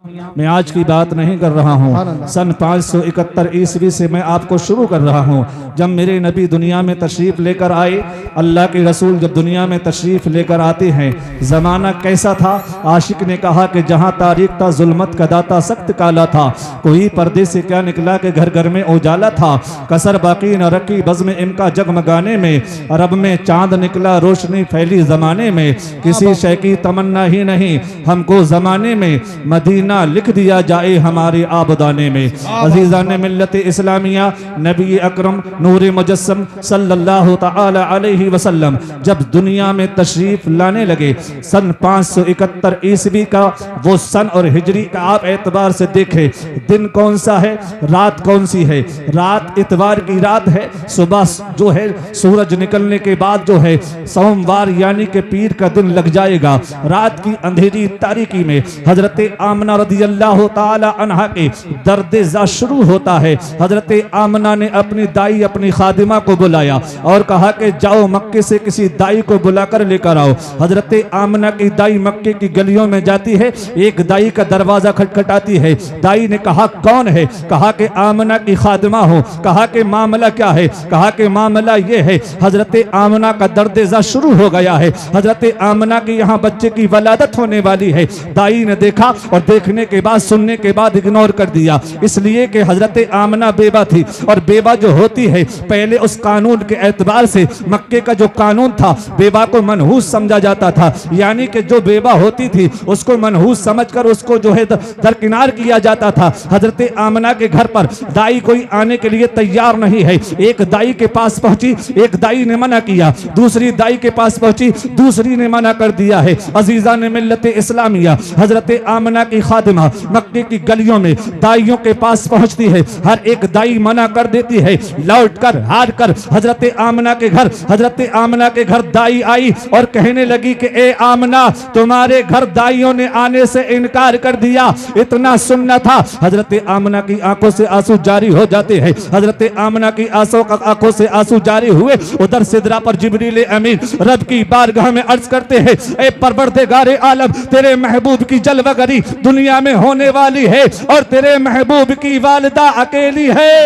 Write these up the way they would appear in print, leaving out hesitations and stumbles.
मैं आज की बात नहीं कर रहा हूँ। सन 571 ईस्वी से मैं आपको शुरू कर रहा हूँ। जब मेरे नबी दुनिया में तशरीफ लेकर आए, अल्लाह के रसूल जब दुनिया में तशरीफ लेकर आते हैं, जमाना कैसा था? आशिक ने कहा कि जहाँ तारीख था जुल्मत का दाता सख्त काला था। कोई पर्दे से क्या निकला कि घर घर में उजाला था। कसर बाकी न रखी बज़्म इनका जगमगाने में, अरब में चांद निकला रोशनी फैली जमाने में। किसी शय की तमन्ना ही नहीं हमको जमाने में, मदीना लिख दिया जाए हमारे आबदाने में। अजीज़ान मिल्लत इस्लामिया, नबी अकरम नूर मुजस्सम सल्लल्लाहु तआला अलैहि वसल्लम जब दुनिया में तशरीफ लाने लगे, सन 571 ईस्वी का वो सन और हिजरी का आप एतबार से देखें, दिन कौन सा है, रात कौन सी है? रात इतवार की रात है। सुबह जो है सूरज निकलने के बाद जो है सोमवार यानी कि पीर का दिन लग जाएगा। रात की अंधेरी तारीकी में हजरत आमना रदियल्लाहु ताला अन्हा के दर्द ज़ा शुरू होता है। हजरत आमना ने अपनी दाई अपनी खादिमा को बुलाया और कहा कि जाओ मक्के से किसी दाई को बुलाकर लेकर आओ। हजरत आमना की दाई मक्के की गलियों में जाती है, एक दाई का दरवाजा खटखटाती है। दाई ने कहा कौन है? कहा कि आमना की खादिमा हो। कहा कि मामला क्या है? कहा कि मामला ये है, हजरत आमना का दर्द ज़ा शुरू हो गया है। हजरत आमना की यहाँ बच्चे की वलादत होने वाली है। दाई ने देखा और देखने के बाद सुनने के बाद इग्नोर कर दिया, इसलिए कि हजरत आमना बेवा थी और बेवा जो होती है पहले उस कानून के एतबार से मक्के का जो कानून था बेवा को मनहूस समझा जाता था, यानी कि जो बेवा होती थी उसको मनहूस समझकर उसको जो है दरकिनार किया जाता था। हजरत आमना के घर पर दाई कोई आने के लिए तैयार नहीं है। एक दाई के पास पहुंची, एक दाई ने मना किया, दूसरी दाई के पास पहुंची, दूसरी ने मना कर दिया है। अजीज़ान मिल्लत इस्लामिया, हजरत आमना की खादिमा मक्के की गलियों में दाइयों के पास पहुंचती है, हर एक दाई मना कर देती है। लौट कर हार कर हजरत आमना के घर, हजरत आमना के घर दाई आई और कहने लगी कि ए आमना, तुम्हारे घर दाइयों ने आने से इनकार कर दिया, इतना सुनना था। हजरत आमना की आंखों से आंसू जारी हो जाते हैं। हजरत आमना की आंखों से आंसू जारी हुए। उधर सिदरा पर जिब्रील अमीन रब की बारगाह में अर्ज करते हैं, ए परवरदिगार आलम, तेरे महबूब की जलवागरी दुनिया में होने वाली है और तेरे महबूब की वालिदा अकेली है।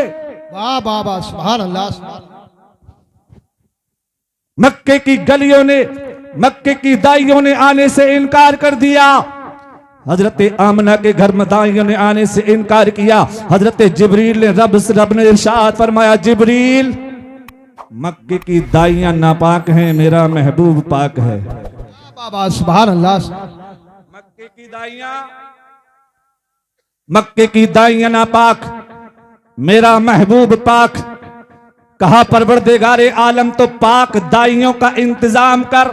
वाह वाह वाह, सुभान अल्लाह। मक्के की गलियों ने, मक्के की दाइयों ने आने से इनकार कर दिया। हजरत आमना के घर में दाइयों ने आने से इनकार किया। हजरत जिब्रील ने रब ने इरशाद फरमाया, जिब्रील, मक्के की दाइयां नापाक हैं, मेरा महबूब पाक है। बाबा सुभान अल्लाह। मक्के की दाइयां नापाक, मेरा महबूब पाक। कहा परवरदिगारे आलम तो पाक दाइयों का इंतजाम कर।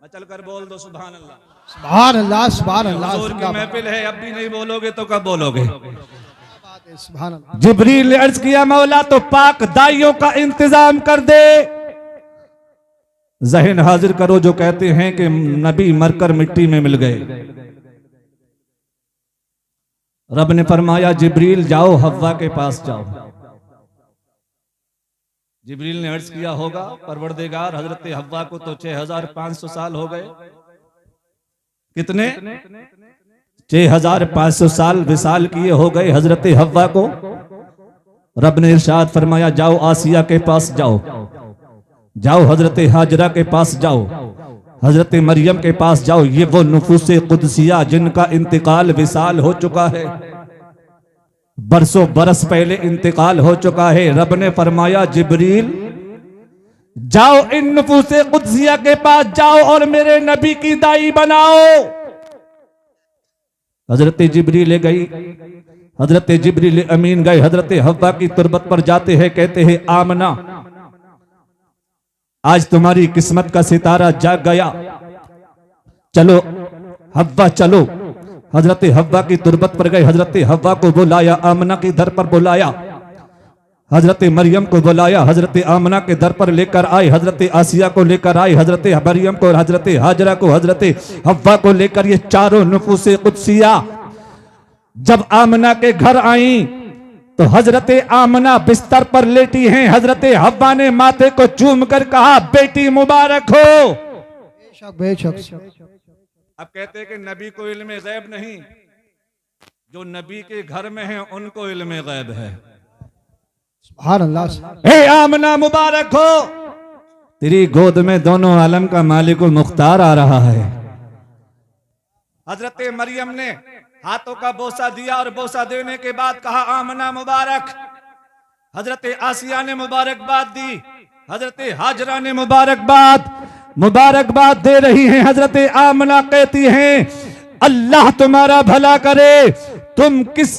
चल कर बोल दो सुभान अल्लाह। सुभान अल्लाह सुभान अल्लाह। हुजूर की महफिल है, अब भी नहीं बोलोगे तो कब बोलोगे? सुभान अल्लाह। जिब्रील ने अर्ज किया, मौला तो पाक दाइयों का इंतजाम कर दे। जहन हाजिर करो जो कहते हैं कि नबी मरकर मिट्टी में मिल गए। रब ने फरमाया, जिब्रील जाओ हव्वा के पास जाओ। जिब्रील ने अर्ज किया होगा, परवरदिगार हजरत हव्वा को तो 6500 साल हो गए। कितने? 6500 साल विसाल किए हो गए हजरत हव्वा को। रब ने इरशाद फरमाया, जाओ आसिया के पास जाओ, जाओ हजरत हाजरा के पास जाओ, हजरत मरियम के पास जाओ। ये वो नुफूसे कुदसिया जिनका इंतकाल विसाल हो चुका है, बरसों बरस पहले इंतकाल हो चुका है। रब ने फरमाया, जिब्रील जाओ इन नुफूसे कुदसिया के पास जाओ और मेरे नबी की दाई बनाओ। हजरत जिब्रील गई, हजरत जिब्रील अमीन गए, हजरत हव्वा की तुरबत पर जाते हैं, कहते हैं, आमना आज तुम्हारी किस्मत का सितारा जाग गया, चलो हव्वा चलो। हजरत हव्वा की तुरबत पर गए, हजरत हव्वा को बुलाया, आमना के दर पर बुलाया, हजरत मरियम को बुलाया, हजरत आमना के दर पर लेकर आए, हजरत आसिया को लेकर आए, हजरत मरियम को, हजरत हाजरा को, हजरत हव्वा को लेकर ये चारों नुफूसे कुदसिया जब आमना के घर आई तो हजरत आमना बिस्तर पर लेटी हैं। हजरत हव्वा ने माथे को चूम कर कहा, बेटी मुबारक हो। बेशक बेशक। अब कहते हैं कि नबी को इल्म गैब नहीं, जो नबी के घर में हैं उनको इल्म गैब है। सुभान अल्लाह। हे आमना मुबारक हो, तेरी गोद में दोनों आलम का मालिकुल मुख्तार आ रहा है। हजरत मरियम ने हाथों का बोसा दिया और बोसा देने के बाद कहा आमना मुबारक। हजरत आसिया ने मुबारकबाद दी, हजरत हाजरा ने मुबारकबाद दे रही हैं। हजरत आमना कहती हैं अल्लाह तुम्हारा भला करे, तुम किस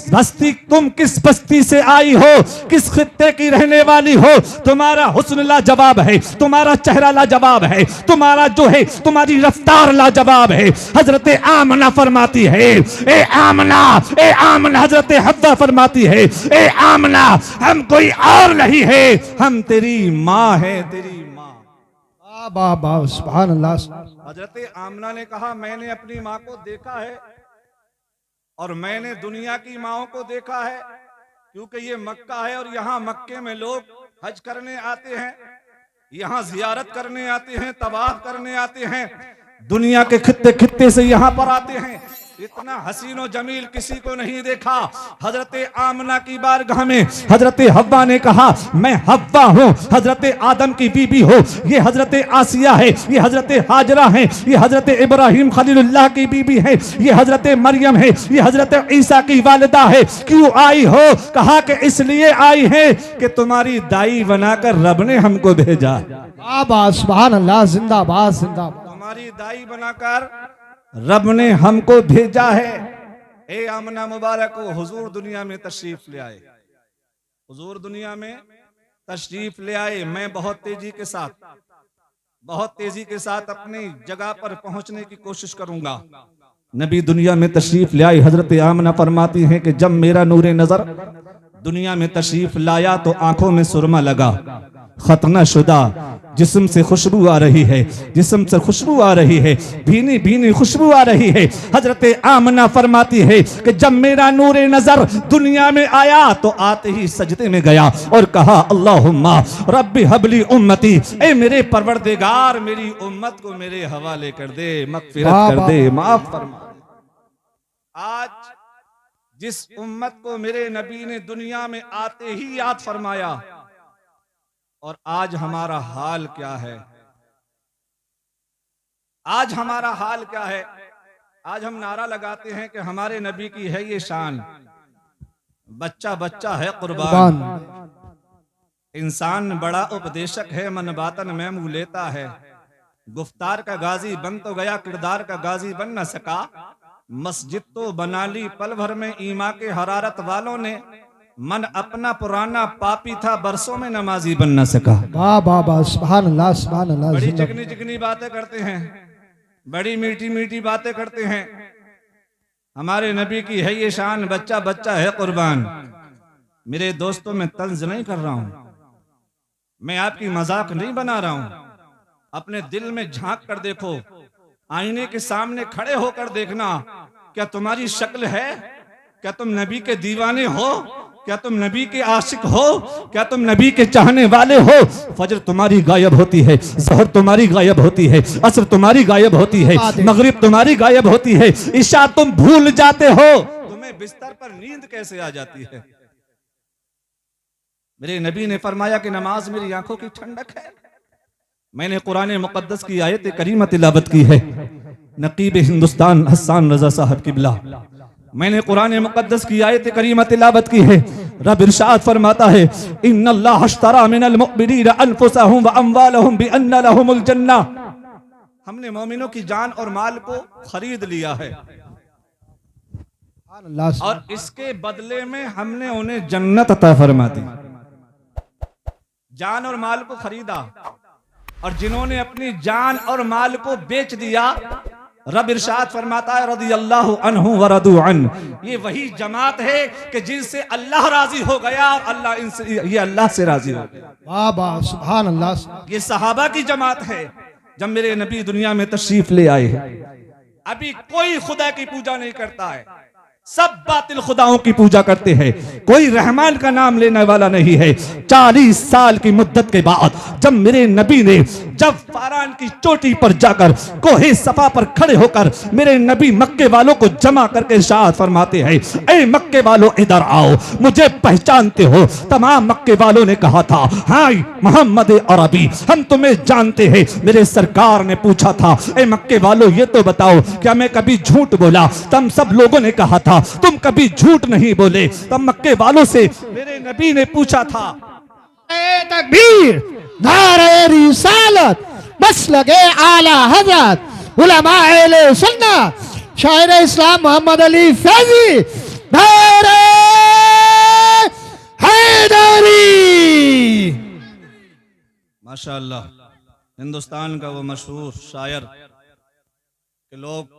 बस्ती से आई हो, किस खित्ते की रहने वाली हो, तुम्हारा हुस्न लाजवाब है, तुम्हारा चेहरा लाजवाब है, तुम्हारा जो है तुम्हारी रफ्तार लाजवाब है। हजरत आमना फरमाती है ए आमना, ए आमना, हजरत हव्वा फरमाती है ए आमना हम कोई और नहीं है, हम तेरी माँ है, तेरी माँ। बाबा सुभान अल्लाह। हजरत आमना ने कहा मैंने अपनी माँ को देखा है और मैंने दुनिया की माओं को देखा है, क्योंकि ये मक्का है और यहाँ मक्के में लोग हज करने आते हैं, यहाँ जियारत करने आते हैं, तवाफ करने आते हैं, दुनिया के खित्ते खित्ते से यहाँ पर आते हैं। इतना हसीन और जमील किसी को नहीं देखा। हजरत आमना की बारगाह में हजरत हव्वा ने कहा मैं हव्वा हूँ, हजरत आदम की बीबी हो, ये हजरत आसिया है, ये हजरत हाजरा है, ये हजरत इब्राहिम खलीलुल्लाह की बीबी है, ये हजरत मरियम है, ये हजरत ईसा की वालिदा है। क्यों आई हो? कहा कि इसलिए आई है कि तुम्हारी दाई बनाकर रब ने हमको भेजा। बाबा सुभान अल्लाह, जिंदाबाद जिंदाबाद। तुम्हारी दाई बनाकर रब ने हमको भेजा है। ए आमना मुबारक हो, हुजूर दुनिया में तशरीफ ले आए, हुजूर दुनिया में तशरीफ ले आए। मैं बहुत तेजी के साथ अपनी जगह पर पहुंचने की कोशिश करूंगा। नबी दुनिया में तशरीफ ले आई। हजरत आमना फरमाती हैं कि जब मेरा नूरे नजर दुनिया में तशरीफ लाया तो आंखों में सुरमा लगा, खतना शुदा जिस्म से खुशबू आ रही है, जिस्म से खुशबू आ रही है, भीनी भीनी खुशबू आ रही है। हजरत आमना फरमाती है कि जब मेरा नूरे नजर दुनिया में आया तो आते ही सजदे में गया और कहा अल्लाहुम्मा रब्बी हबली उम्मती, ए मेरे परवरदिगार मेरी उम्मत को मेरे हवाले कर दे, मगफिरत कर दे, माफ फरमा। आज जिस उम्मत को मेरे नबी ने दुनिया में आते ही याद फरमाया, और आज हमारा हाल क्या है? आज हमारा हाल क्या है? आज हम नारा लगाते हैं कि हमारे नबी की है ये शान, बच्चा बच्चा है कुर्बान, इंसान बड़ा उपदेशक है, मन बातन में मुंह लेता है, गुफ्तार का गाजी बन तो गया, किरदार का गाजी बन न सका, मस्जिद तो बना ली पल भर में ईमा के हरारत वालों ने, मन अपना पुराना पापी था बरसों में नमाजी बन न सका। बाबा सुभान अल्लाह सुभान अल्लाह। बड़ी चिकनी चिकनी बातें करते हैं, बड़ी मीठी मीठी बातें करते हैं। हमारे नबी की है ये शान, बच्चा बच्चा है कुर्बान। मेरे दोस्तों में तंज नहीं कर रहा हूं, मैं आपकी मजाक नहीं बना रहा हूं। अपने दिल में झांक कर देखो, आईने के सामने खड़े होकर देखना, क्या तुम्हारी शक्ल है? क्या तुम नबी के दीवाने हो? क्या तुम नबी के आशिक हो? क्या तुम नबी के चाहने वाले हो? फजर तुम्हारी गायब होती है, ज़हर तुम्हारी गायब होती है, असर तुम्हारी गायब होती है, मगरिब तुम्हारी गायब होती है, इशा तुम भूल जाते हो। तुम्हें बिस्तर पर नींद कैसे आ जाती है? मेरे नबी ने फरमाया कि नमाज मेरी आंखों की ठंडक है। मैंने कुरान मुकद्दस की आयत करीमा तिलावत की है, नकीब हिंदुस्तान हसन रजा साहब किबला, मैंने कुरान मुकद्दस की आयत करीमा तिलावत की है। रब इरशाद फरमाता है इन्नल्लाह अश्तरा मिनल मुअमिनीना अनफुसहुम व अमवालहुम बिअन्न लहुमुल जन्ना, हमने मोमिनों की जान और माल को खरीद लिया है और इसके बदले में हमने उन्हें जन्नत अता फरमा दी। जान और माल को खरीदा, और जिन्होंने अपनी जान और माल को बेच दिया, रब इरशाद फरमाता है रदियल्लाहु अन्हु व रदू अन, ये वही जमात है कि जिनसे अल्लाह राजी हो गया और अल्लाह इनसे, ये अल्लाह से राजी हो गया। बाबा सुभान अल्लाह। ये सहाबा की जमात है। जब मेरे नबी दुनिया में तशरीफ ले आए हैं, अभी कोई खुदा की पूजा नहीं करता है, सब बातिल खुदाओं की पूजा करते हैं, कोई रहमान का नाम लेने वाला नहीं है। 40 साल की मुद्दत के बाद जब मेरे नबी ने जब फारान की चोटी पर जाकर कोहे सफा पर खड़े होकर मेरे नबी मक्के वालों को जमा करके इरशाद फरमाते हैं, ए मक्के वालों इधर आओ, मुझे पहचानते हो? तमाम मक्के वालों ने कहा था, हाँ मोहम्मद अरबी, हम तुम्हें जानते हैं। मेरे सरकार ने पूछा था, ए मक्के वालों ये तो बताओ, क्या मैं कभी झूठ बोला? तब सब लोगों ने कहा था, तुम कभी झूठ नहीं बोले। तब मक्के वालों से मेरे नबी ने पूछा था, ए तकबीर, नारे रिसालत, मसलके आला हजरत, उलमा अहले सुन्नत, शायर इस्लाम मोहम्मद अली फैजी, नारे हैदरी। माशाअल्लाह, हिंदुस्तान का वो मशहूर शायर के लोग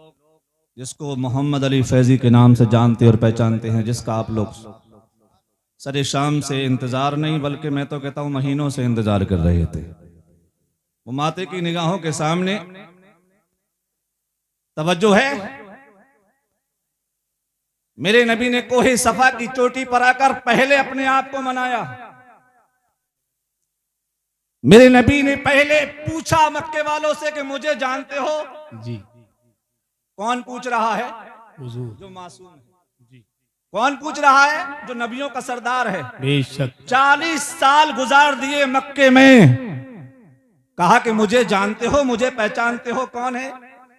जिसको मोहम्मद अली फैजी के नाम से जानते और पहचानते हैं, जिसका आप लोग सरे शाम से इंतजार नहीं बल्कि मैं तो कहता हूं महीनों से इंतजार कर रहे थे। वो माते की निगाहों के सामने तवज्जो है। मेरे नबी ने कोहे सफा की चोटी पर आकर पहले अपने आप को मनाया। मेरे नबी ने पहले पूछा मक्के वालों से कि मुझे जानते हो? जी। कौन पूछ रहा है? हुजूर। जो मासूम है। जी। कौन पूछ रहा है? जो नबियों का सरदार है। बेशक। 40 साल गुजार दिए मक्के में, कहा कि मुझे जानते हो, मुझे पहचानते हो? कौन है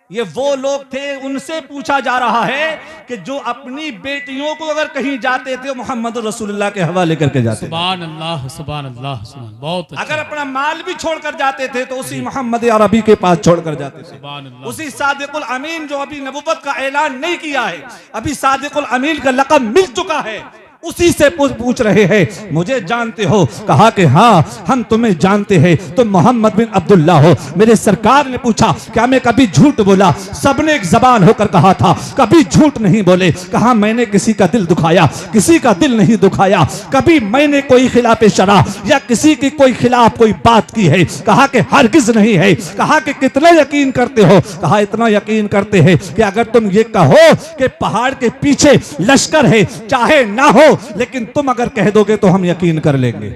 ये? वो लोग थे, उनसे पूछा जा रहा है कि जो अपनी बेटियों को अगर कहीं जाते थे मोहम्मद रसूलुल्लाह के हवाले करके जाते। सुभान अल्लाह, सुभान अल्लाह, सुभान। बहुत अच्छा। अगर अपना माल भी छोड़कर जाते थे तो उसी मोहम्मद अरबी के पास छोड़कर जाते थे। सुभान अल्लाह। उसी सादिकुल अमीन जो अभी नबुव्वत का ऐलान नहीं किया है, अभी सादिकुल अमीन का लक़ब मिल चुका है, उसी से पूछ रहे हैं, मुझे जानते हो? कहा कि हाँ हम तुम्हें जानते हैं, तुम मोहम्मद बिन अब्दुल्ला हो। मेरे सरकार ने पूछा, क्या मैं कभी झूठ बोला? सबने एक जबान होकर कहा था, कभी झूठ नहीं बोले। कहा मैंने किसी का दिल दुखाया? किसी का दिल नहीं दुखाया। कभी मैंने कोई खिलाफ शरा या किसी की कोई खिलाफ कोई बात की है? कहा कि हरगिज नहीं है। कहा कि कितना यकीन करते हो? कहा इतना यकीन करते हैं कि अगर तुम ये कहो कि पहाड़ के पीछे लश्कर है, चाहे ना हो, लेकिन तुम अगर कह दोगे तो हम यकीन कर लेंगे।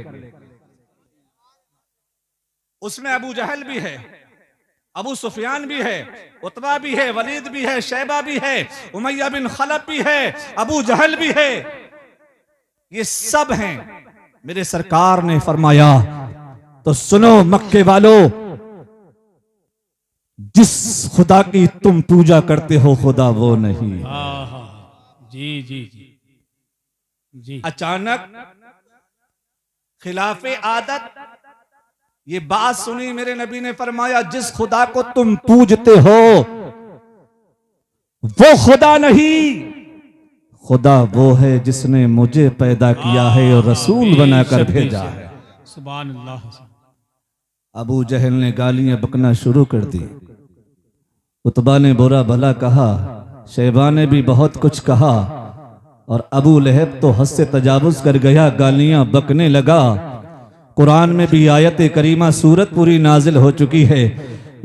उसमें अबू जहल भी है, अबू सुफियान भी है, उतबा भी है, वलीद भी है, शैबा भी है, उमैया बिन खलब भी है, अबू जहल भी है, ये सब हैं। मेरे सरकार ने फरमाया, तो सुनो मक्के वालों, जिस खुदा की तुम पूजा करते हो खुदा वो नहीं। जी जी जी जी। अचानक खिलाफे आदत ये बात सुनी, मेरे नबी ने फरमाया, जिस खुदा को तुम पूजते हो वो खुदा नहीं, खुदा वो है जिसने मुझे पैदा किया है और रसूल बनाकर भेजा है। सुभान अल्लाह। अबू जहल ने गालियां बकना शुरू कर दी, उतबा ने बुरा भला कहा, शैबा ने भी बहुत कुछ कहा, और अबू लहब तो हद से तजावुज कर गया, गालियां बकने लगा। कुरान में भी आयत करीमा सूरत पूरी नाजिल हो चुकी है।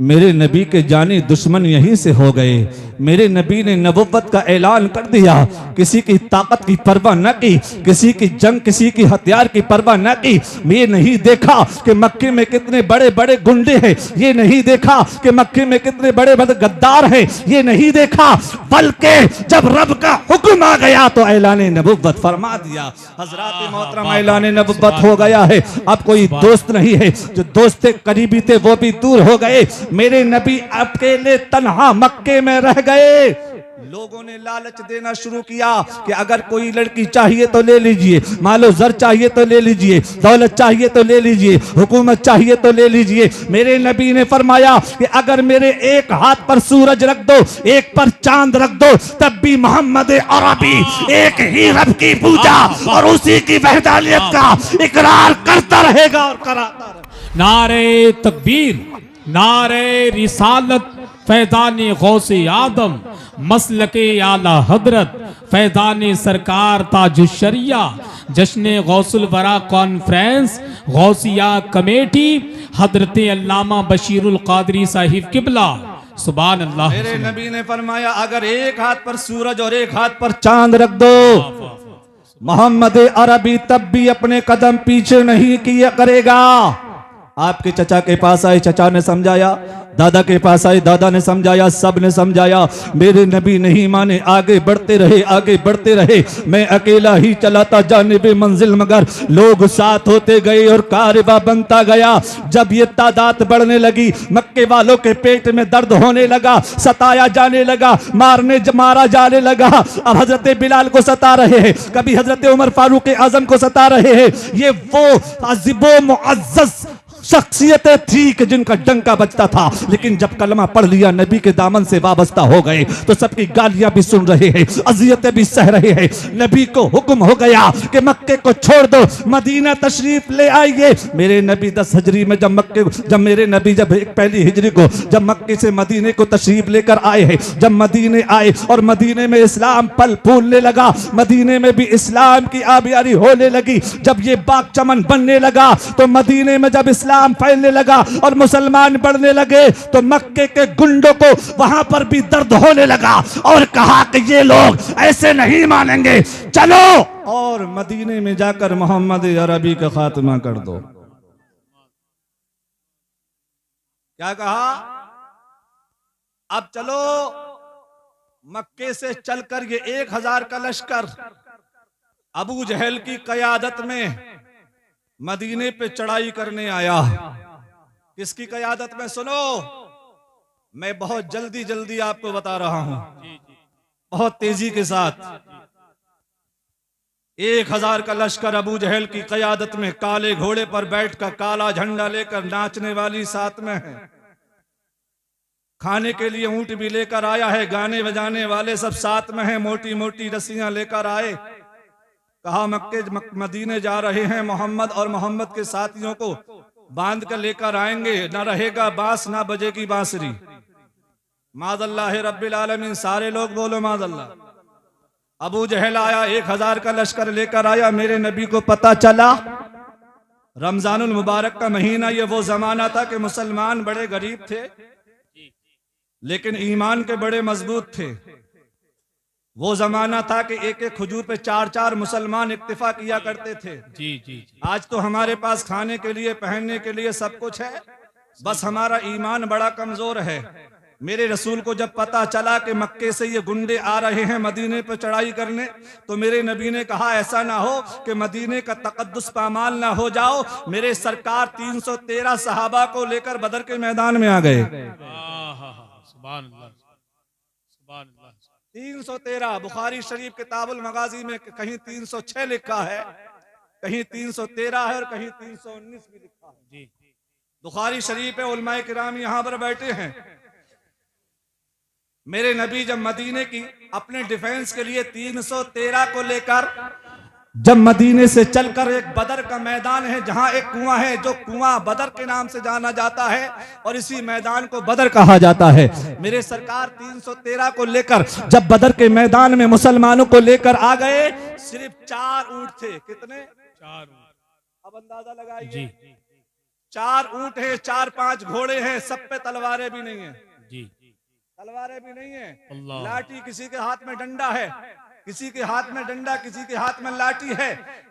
मेरे नबी के जानी दुश्मन यहीं से हो गए। मेरे नबी ने नबुव्वत का ऐलान कर दिया, किसी की ताकत की परवाह न की, किसी की जंग, किसी की हथियार की परवाह न की। ये नहीं देखा कि मक्के में कितने बड़े बड़े गुंडे हैं, ये नहीं देखा कि मक्के में कितने बड़े बड़े गद्दार हैं, ये नहीं देखा, बल्कि जब रब का हुक्म आ गया तो ऐलान नबुव्वत फरमा दिया। हजरात मोहतरम, ऐलान नबुव्वत हो गया है। अब कोई दोस्त नहीं है, जो दोस्त थे करीबी थे वो भी दूर हो गए। मेरे नबी अकेले तन्हा मक्के में रह गए। लोगों ने लालच देना शुरू किया कि अगर कोई लड़की चाहिए तो ले लीजिए, मालो जर चाहिए तो ले लीजिए, दौलत चाहिए तो ले लीजिए, हुकूमत चाहिए तो ले लीजिए। मेरे नबी ने फरमाया कि अगर मेरे एक हाथ पर सूरज रख दो, एक पर चांद रख दो, तब भी मोहम्मद अरबी एक ही रब की पूजा और उसी की वहदानियत का इकरार करता रहेगा और कराता रहेगा। नारे तकबीर, नारे रिसालत, फैज़ाने गौसे आदम, मसलके आला हजरत, फैज़ाने सरकार ताजुशरिया, जश्न गौसुल वरा कॉन्फ्रेंस, गौसिया कमेटी, हजरत अल्लामा बशीरुल कादरी साहिब किबला, सुभान अल्लाह। मेरे नबी ने फरमाया अगर एक हाथ पर सूरज और एक हाथ पर चांद रख दो, मोहम्मद अरबी तब भी अपने कदम पीछे नहीं किया करेगा। आपके चचा के पास आए, चचा ने समझाया, दादा के पास आए, दादा ने समझाया, सब ने समझाया, मेरे नबी नहीं माने, आगे बढ़ते रहे, आगे बढ़ते रहे। मैं अकेला ही चला था जानिबे मंजिल, मगर लोग साथ होते गए और कारवा बनता गया। जब ये तादाद बढ़ने लगी, मक्के वालों के पेट में दर्द होने लगा, सताया जाने लगा, मारा जाने लगा। अब हजरत बिलाल को सता रहे हैं, कभी हजरत उमर फारूक आजम को सता रहे हैं। ये वो अज़ीबो मुअज़्ज़ज़ शख्सियतें थी कि जिनका डंका बजता था, लेकिन जब कलमा पढ़ लिया, नबी के दामन से वाबस्ता हो गए, तो सबकी गालियां भी सुन रहे हैं, अजियतें भी सह रहे हैं। नबी को हुक्म हो गया कि मक्के को छोड़ दो, मदीना तशरीफ ले आइए। मेरे नबी 10 हिजरी में जब मेरे नबी जब पहली हिजरी को जब मक्के से मदीने को तशरीफ लेकर आए हैं, जब मदीने आए और मदीने में इस्लाम फल फूलने लगा, मदीने में भी इस्लाम की आबियारी होने लगी। जब ये बाग चमन बनने लगा, तो मदीने में जब इस्लाम फैलने लगा और मुसलमान बढ़ने लगे, तो मक्के के गुंडों को वहां पर भी दर्द होने लगा और कहा कि ये लोग ऐसे नहीं मानेंगे, चलो और मदीने में जाकर मोहम्मद अरबी का खात्मा कर दो। क्या कहा? अब चलो मक्के से चलकर ये 1000 का लश्कर अबू जहल की कयादत में मदीने पे चढ़ाई करने आया। किसकी कयादत में? सुनो, मैं बहुत जल्दी आपको बता रहा हूं, बहुत तेजी के साथ। 1000 का लश्कर अबू जहल की कयादत में, काले घोड़े पर बैठकर, काला झंडा लेकर, नाचने वाली साथ में है, खाने के लिए ऊंट भी लेकर आया है, गाने बजाने वाले सब साथ में हैं, मोटी मोटी रस्सियां लेकर आए। कहा मदीने जा रहे हैं मोहम्मद और मोहम्मद के साथियों को बांध कर लेकर आएंगे, ना रहेगा बांस ना बजेगी बांसुरी। मादल्लाह रब्बिल आलमीन, सारे लोग बोलो मादल्लाह। अबू जहल आया, 1000 का लश्कर लेकर आया। मेरे नबी को पता चला रमजानुल मुबारक का महीना, ये वो जमाना था कि मुसलमान बड़े गरीब थे लेकिन ईमान के बड़े मजबूत थे। वो जमाना था कि एक एक खजूर पे 4 मुसलमान इक्तिफा किया करते थे। जी। आज तो हमारे पास खाने के लिए, पहनने के लिए सब कुछ है, बस हमारा ईमान बड़ा कमजोर है। मेरे रसूल को जब पता चला कि मक्के से ये गुंडे आ रहे हैं मदीने पर चढ़ाई करने, तो मेरे नबी ने कहा ऐसा ना हो कि मदीने का तकद्दुस पामाल ना हो जाओ। मेरे सरकार 313 सहाबा को लेकर बदर के मैदान में आ गए। 313, बुखारी शरीफ किताबुल मगाजी में कहीं 306 लिखा है, कहीं 313 है और कहीं 319 भी लिखा है। बुखारी शरीफ है, उलमाए किराम यहाँ पर बैठे हैं। मेरे नबी जब मदीने की अपने डिफेंस के लिए 313 को लेकर जब मदीने से चलकर, एक बदर का मैदान है जहां एक कुआं है, जो कुआं बदर के नाम से जाना जाता है और इसी मैदान को बदर कहा जाता है। मेरे सरकार 313 को लेकर जब बदर के मैदान में मुसलमानों को लेकर आ गए, सिर्फ 4 ऊंट थे। कितने? 4 ऊंट। अब अंदाजा लगाइए, 4 ऊंट है, 4-5 घोड़े हैं, सब पे तलवारें भी नहीं है। तलवारें भी नहीं है, लाठी, किसी के हाथ में डंडा है, किसी के हाथ में डंडा, किसी के हाथ में लाठी है।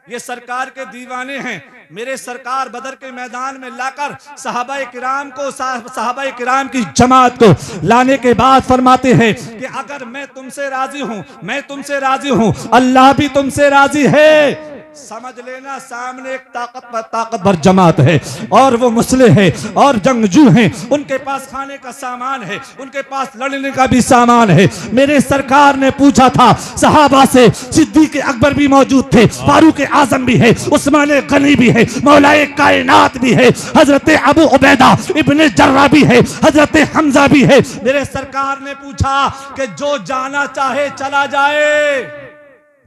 ये सरकार के दीवाने हैं। मेरे सरकार बदर के मैदान में लाकर सहाबाए किराम को, सहाबाए किराम की जमात को लाने के बाद फरमाते हैं कि अगर मैं तुमसे राजी हूं, मैं तुमसे राजी हूं, अल्लाह भी तुमसे राजी है। समझ लेना सामने एक ताकतवर जमात है और वो मुस्लिम है और जंगजू हैं, उनके पास खाने का सामान है, उनके पास लड़ने का भी सामान है। मेरे सरकार ने पूछा था सहाबा से, सिद्दीक अकबर भी मौजूद थे, फारूक आजम भी है, उस्मान गनी भी है, मौलाए कायनात भी है, हजरत अबू उबैदा इब्ने जर्रा भी है, हजरत हमजा भी है। मेरे सरकार ने पूछा कि जो जाना चाहे चला जाए,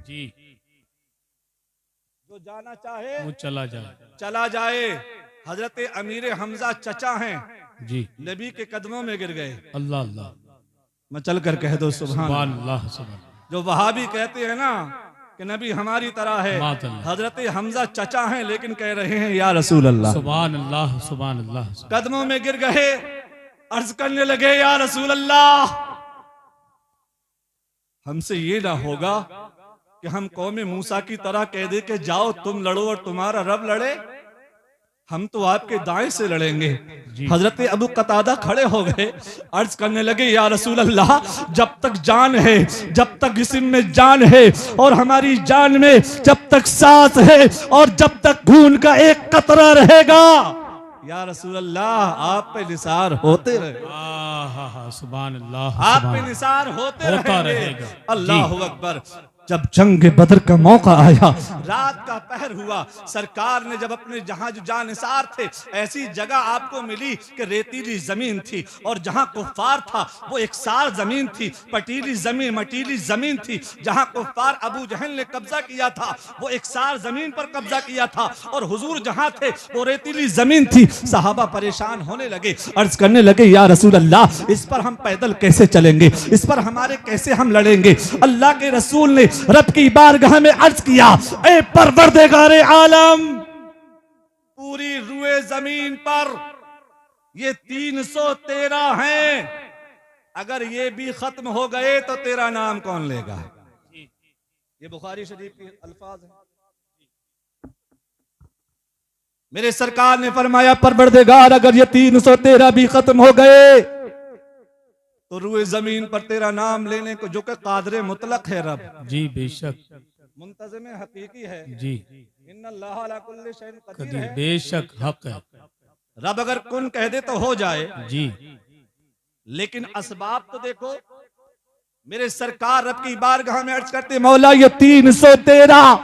जी, जो जाना चाहे वो चला जाए। हजरत अमीर हमजा चचा हैं जी, नबी के कदमों में गिर गए। अल्लाह अल्लाह, मैं चल कर कह दो सुभान अल्लाह। जो वहाबी कहते हैं ना कि नबी हमारी तरह है, हजरत हमजा चचा हैं लेकिन कह रहे हैं या रसूल अल्लाह। सुभान अल्लाह, सुभान अल्लाह। कदमों में गिर गए। अर्ज करने लगे या रसूल अल्लाह, हमसे ये ना होगा कि हम कौमे मूसा की तरह कह दे कि जाओ तुम लड़ो और तुम्हारा रब लड़े, हम तो आपके दाएं से लड़ेंगे। हजरत अबू कतादा खड़े हो गए, अर्ज करने लगे या रसूल अल्लाह, जब तक जान है, जब तक जिस्म में जान है और हमारी जान में जब तक सांस है और जब तक खून का एक कतरा रहेगा, या रसूल अल्लाह आप पे निसार होते रहे। सुभान अल्लाह, आप पे निसार होता रहेंगे। रहेगा। अल्लाह अकबर। जब जंग बदर का मौका आया, रात का पहर हुआ, सरकार ने जब अपने जहां जो जानिसार थे, ऐसी जगह आपको मिली कि रेतीली जमीन थी और जहां कुफ्फार था वो एक सार जमीन थी, पटीली जमीन, मटीली जमीन थी। जहां कुफ्फार अबू जहल ने कब्जा किया था वो एक सार जमीन पर कब्जा किया था और हुजूर जहां थे वो रेतीली जमीन थी। सहाबा परेशान होने लगे, अर्ज करने लगे या रसूल अल्लाह, इस पर हम पैदल कैसे चलेंगे, इस पर हमारे कैसे हम लड़ेंगे। अल्लाह के रसूल ने रब की बारगाह में अर्ज किया, ए परवरदिगारे आलम, पूरी रुए जमीन पर ये 313 हैं, अगर ये भी खत्म हो गए तो तेरा नाम कौन लेगा। ये बुखारी शरीफ के अल्फाज हैं। मेरे सरकार ने फरमाया परवरदिगार, अगर ये 313 भी खत्म हो गए तो रुए जमीन पर तेरा नाम लेने को, जो कि कादरे मुतलक है रब, जी बेशक, मुंतज़िम हकीकी है, जी इन्नल्लाह अला कुल्लि शैइन कदीर है, बेशक हक है। रब अगर कुन कह दे तो हो जाए। जी लेकिन असबाब तो देखो। मेरे सरकार रब की बारगाह में अर्ज करते, मौला ये 313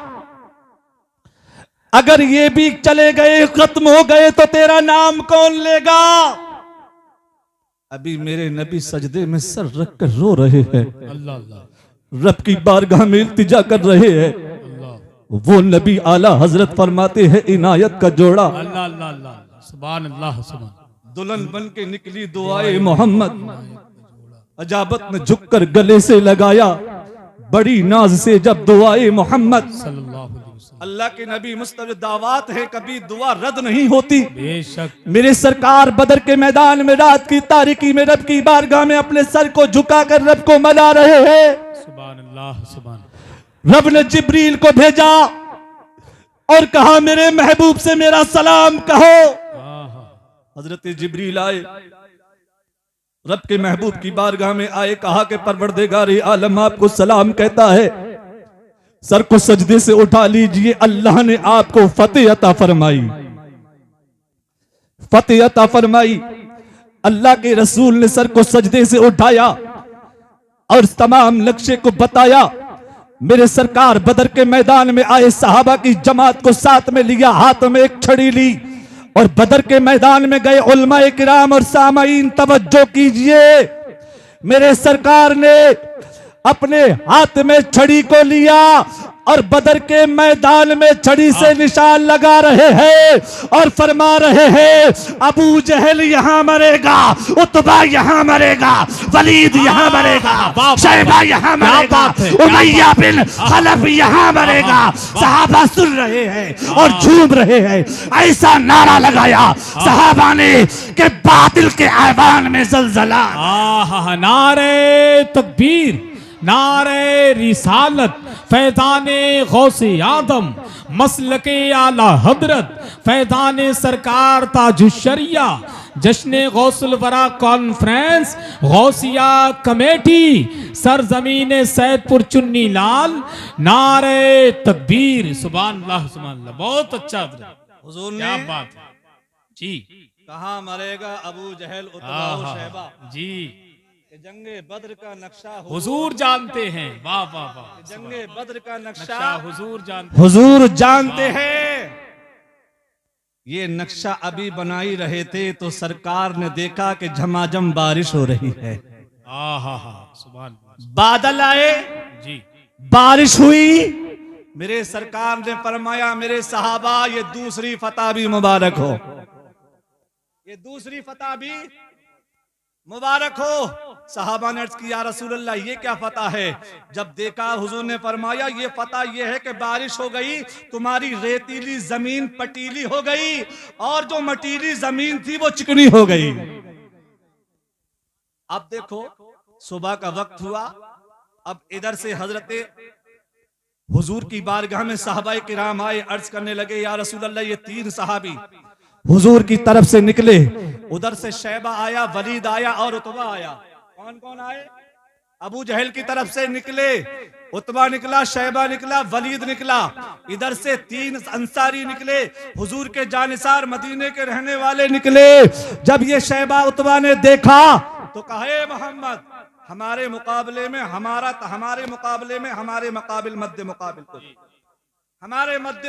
अगर ये भी चले गए, खत्म हो गए तो तेरा नाम कौन लेगा। अभी मेरे नबी सजदे में सर रख कर रो रहे हैं, अल्लाह अल्लाह, रब की बारगाह में इल्तिजा कर रहे हैं। अल्लाह वो नबी आला हजरत फरमाते हैं, इनायत का जोड़ा अल्लाह अल्लाह अल्लाह, सुभान अल्लाह सुभान। दुल्हन बन के निकली दुआए मोहम्मद, अजाबत ने झुककर गले से लगाया, बड़ी नाज से जब दुआए मोहम्मद। सल्लल्लाहु अलैहि वसल्लम, अल्लाह के नबी मुस्तफ़ा दावत है, कभी दुआ रद्द नहीं होती। बेशक मेरे सरकार बदर के मैदान में रात की तारीकी में रब की बारगाह में अपने सर को झुकाकर रब को मना रहे हैं। सुभान अल्लाह सुभान। रब ने जिब्रील को भेजा और कहा मेरे महबूब से मेरा सलाम कहो। हजरत जिब्रील आए, रब के महबूब की बारगाह में आए, कहा कि परवरदिगार आलम आपको सलाम कहता है, सर को सजदे से उठा लीजिए, अल्लाह ने आपको फतेह अता फरमाई, फतेह अता फरमाई। अल्लाह के रसूल ने सर को सजदे से उठाया और तमाम नक्शे को बताया। मेरे सरकार बदर के मैदान में आए, सहाबा की जमात को साथ में लिया, हाथ में एक छड़ी ली और बदर के मैदान में गए। उलमाए किराम और सामाईन तवज्जो कीजिए, मेरे सरकार ने अपने हाथ में छड़ी को लिया और बदर के मैदान में छड़ी से निशान लगा रहे हैं और फरमा रहे हैं, अबू जहल यहाँ मरेगा, उतबा यहाँ मरेगा, वलीद यहाँ मरेगा, शैबा यहाँ मरेगा, उमैया बिन खलफ यहाँ मरेगा। सहाबा सुन रहे हैं और झूम रहे हैं। ऐसा नारा लगाया सहाबा ने कि बातिल के ऐवान में जलजला। नारे तकबीर, नारे रिसालत, फैज़ाने गौसे आदम, मसलके आला हजरत, फैज़ाने सरकार ताजुशरिया, जश्न गौसुल वरा कॉन्फ्रेंस, गौसिया कमेटी, सरजमीन सैदपुर चुन्नी लाल, नारे तकबीर। सुभान अल्लाह सुभान अल्लाह। बहुत अच्छा हुजूर ने क्या बात है जी। कहाँ मरेगा अबू जहल, उतबा और शैबा। जी जंगे बद्र का नक्शा हुजूर जानते हैं। वाह वाह वाह। जंगे बद्र का नक्शा हुजूर जानते, हुजूर जानते हैं। ये नक्शा अभी बनाई रहे थे तो सरकार ने देखा कि झमाझम बारिश हो रही है। सुभान। बादल आए जी, बारिश हुई। मेरे सरकार ने फरमाया, मेरे सहाबा ये दूसरी फतह भी मुबारक हो, ये दूसरी फतह भी मुबारक हो। सहाबा ने अर्ज किया, रसूल अल्लाह ये क्या फतह है। जब देखा हुजूर ने फरमाया, ये फतह ये है कि बारिश हो गई, तुम्हारी रेतीली जमीन पटीली हो गई और जो मटीली जमीन थी वो चिकनी हो गई। अब देखो सुबह का वक्त हुआ, अब इधर से हजरत हुजूर की बारगाह में सहाबाए किराम आए, अर्ज करने लगे या रसूल अल्लाह, ये 3 सहाबी हुजूर की तरफ से निकले। उधर से शैबा आया, वलीद आया और उतबा आया। कौन कौन आए? अबू जहल की तरफ से निकले, उतबा निकला, शैबा निकला, वलीद निकला। इधर से 3 अंसारी निकले, हुजूर के जानिसार मदीने के रहने वाले निकले। जब ये शैबा उतबा ने देखा तो कहा, हे मोहम्मद, हमारे मुकाबले में हमारे मुकाबिल मध्य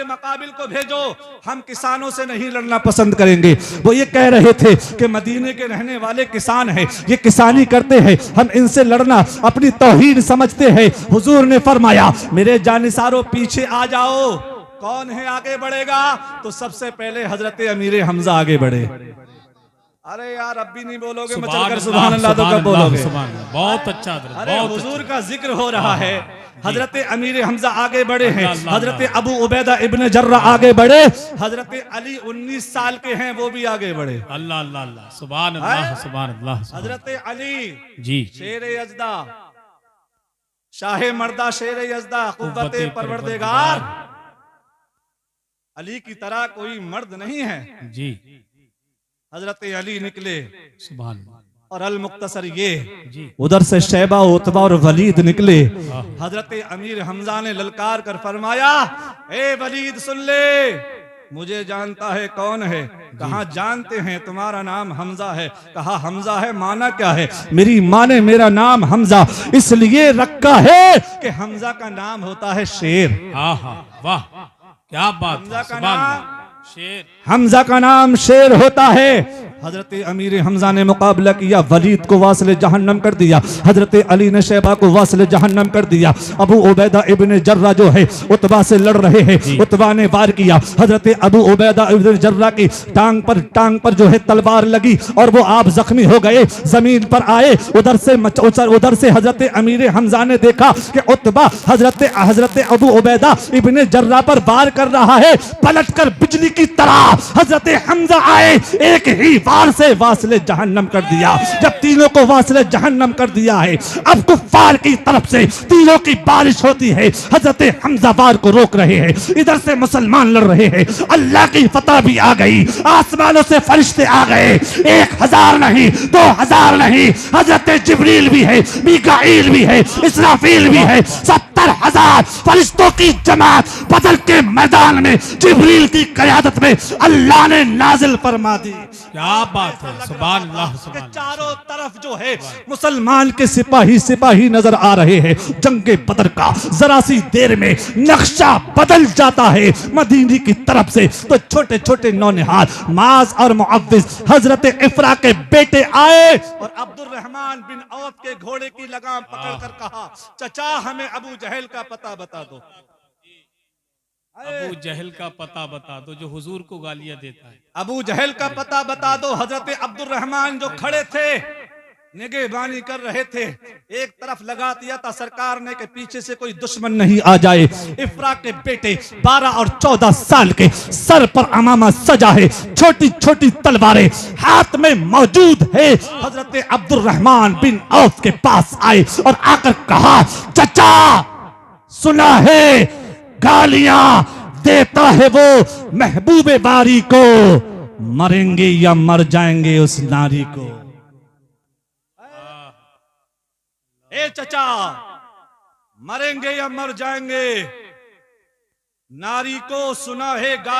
मुकाबिल को भेजो, हम किसानों से नहीं लड़ना पसंद करेंगे। वो ये कह रहे थे कि मदीने के रहने वाले किसान हैं, ये किसानी करते हैं, हम इनसे लड़ना अपनी तौहीन समझते हैं। हुजूर ने फरमाया, मेरे जानिसारों पीछे आ जाओ। कौन है आगे बढ़ेगा? तो सबसे पहले हजरत अमीर हमजा आगे बढ़े। अरे यार अब भी नहीं बोलोगे, मैं चलकर सुभान अल्लाह तो कब बोलोगे? बहुत अच्छा। अरे हुजूर का जिक्र हो रहा है। हजरत अमीर हमजा आगे बढ़े हैं, हजरत अबू उबैदा इब्न जर्रा आगे बढ़े, हजरत अली 19 साल के हैं, वो भी आगे बढ़े। अल्लाह अल्लाह अल्लाह, सुभान अल्लाह सुभान अल्लाह। हजरत अली जी, शेर यज़दा, शाहे मर्दा शेर यज़दा, कुव्वते परवरदिगार, अली की तरह कोई मर्द नहीं है जी। हजरत अली निकले, सुभान और अल मुख्तसर ये जी। उधर से शैबा, उतबा और वलीद निकले। हजरत अमीर हमजा ने ललकार कर फरमाया, ए वलीद सुन ले, मुझे जानता है कौन है। कहा जानते हैं, तुम्हारा नाम हमजा है। कहा हमजा है, माना क्या है? मेरी माँ ने मेरा नाम हमजा इसलिए रखा है कि हमजा का नाम होता है शेर। हाँ हाँ, वाह क्या बात। हमजा का सुभान नाम अल्लाह, शेर, हमजा का नाम शेर होता है। हजरत अमीर हमजा ने मुकाबला किया, वलीद को वासिल जहन्नम कर दिया, हजरत अली ने शैबा को वासिल जहन्नम कर दिया। अबू उबैदा इब्न जर्रा जो है उतबा से लड़ रहे हैं, उतबा ने वार किया, हजरत अबू उबैदा इब्न जर्रा की टांग पर जो है तलवार लगी और वो आप जख्मी हो गए, जमीन पर आए। उधर से हजरत अमीर हमजा ने देखा कि उतबा हजरत अबू उबैदा इब्न जर्रा पर वार कर रहा है, पलट कर बिजली की तरह हजरत हमजा आए, एक ही वार से वासिले जहन्नम कर दिया। जब तीनों को वासिले जहन्नम कर दिया है, अब कुफ्फार की तरफ से तीनों की बारिश होती है। हजरत हमजा वार को रोक रहे हैं, इधर से मुसलमान लड़ रहे हैं। अल्लाह की फतह भी आ गई, आसमानों से फरिश्ते आ गए, 1000 नहीं 2000 नहीं, हजरत जिब्रील भी है, मीकाईल भी है, इसराफील भी है, 70,000 फरिश्तों की जमात बदर के मैदान में जिब्रील की क़यादत में अल्लाह ने नाजिल फरमा दी। क्या बात है, सुभान अल्लाह सुभान अल्लाह। चारों तरफ जो है मुसलमान के सिपाही नजर आ रहे हैं। जंगे बदर का जरा सी देर में नक्शा बदल जाता है मदीने की तरफ से। तो छोटे छोटे नौनिहाल माज और मुअव्विज हजरत इफ्रा के बेटे आए और अब्दुल रहमान बिन औफ के घोड़े की लगाम पकड़कर कहा, चचा हमें अबू जहल का पता बता दो। अबू जहल का पता बता दो, जो हुजूर को गालियां देता है। अबू जहल का पता बता दो। हजरत अब्दुल रहमान जो खड़े थे, निगहबानी कर रहे थे, एक तरफ लगा दिया था सरकार ने कि पीछे से कोई दुश्मन नहीं आ जाए। इफ्रा के बेटे 12 और 14 साल के, सर पर अमामा सजा है, छोटी छोटी तलवारें हाथ में मौजूद है। हजरत अब्दुल रहमान बिन औफ के पास आए और आकर कहा, चचा सुना है गालियां देता है वो महबूबे बारी को, मरेंगे या मर जाएंगे उस नारी को। ए चचा, मरेंगे या मर जाएंगे नारी को सुना है गाली।